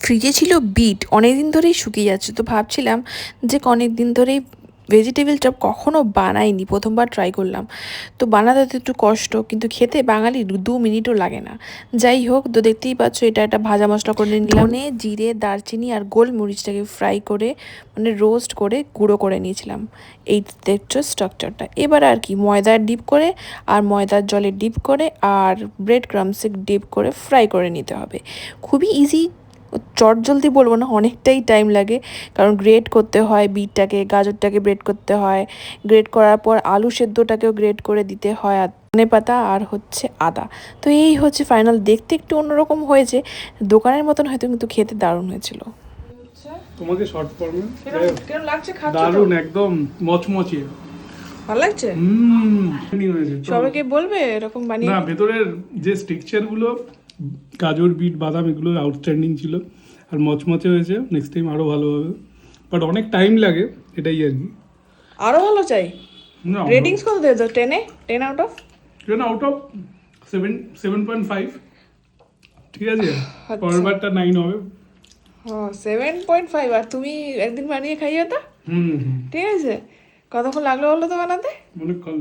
ফ্রিজে ছিল বিট, অনেক দিন ধরেই শুকিয়ে যাচ্ছে। তো ভাবছিলাম যে অনেক দিন ধরেই ভেজিটেবল চপ কখনো বানাইনি, প্রথমবার ট্রাই করলাম। তো বানাতে তো একটু কষ্ট, কিন্তু খেতে বাঙালির 2 মিনিটও লাগে না। যাই হোক, তো দেখতেই পাচ্ছ এটা একটা ভাজা মশলা করে নিলাম। ধনে, জিরে, দারচিনি আর গোলমরিচটাকে ফ্রাই করে, মানে রোস্ট করে গুঁড়ো করে নিয়েছিলাম। এই দেখছো স্ট্রাকচারটা। এবার আর কি, ময়দার ডিপ করে আর ময়দার জলে ডিপ করে আর ব্রেড ক্রামসে ডিপ করে ফ্রাই করে নিতে হবে। খুবই ইজি, চটজলদি বলবো না, অনেকটাই টাইম লাগে। কারণ গ্রেট করতে হয় বিটটাকে, গাজরটাকে গ্রেট করতে হয়, গ্রেট করার পর আলু সেদ্ধটাকেও গ্রেট করে দিতে হয়, আর ধনেপাতা আর হচ্ছে আদা। তো এই হচ্ছে ফাইনাল। দেখতে একটু অন্যরকম হয়েছে, দোকানের মতন হয়তো, কিন্তু খেতে দারুণ হয়েছিল। তোমাকে শর্ট ফর্মে কেমন লাগছে? দারুণ, একদম মচমচে, ভালো লাগছে? সবাইকে বলবে এরকম বানিয়ে? না, ভেতরের যে স্ট্রাকচার গুলো, গাজর, বিট, বাদাম, এগুলো আউটস্ট্যান্ডিং ছিল, আর মচমচে হয়েছে। নেক্সট টাইম আরো ভালো হবে, বাট অনেক টাইম লাগে, এটাই আর কি। আরো ভালো চাই। না, রেটিংস কত দেবে? 10 আউট অফ? 10 out of 7.5। ঠিক আছে, আচ্ছা। পরের বারটা 9 হবে। 7.5। আর তুমি একদিন বানিয়ে খাইয়ে তো। হুম। ঠিক আছে, কতক্ষণ লাগলো বলো তো বানাতে? অনেক কম।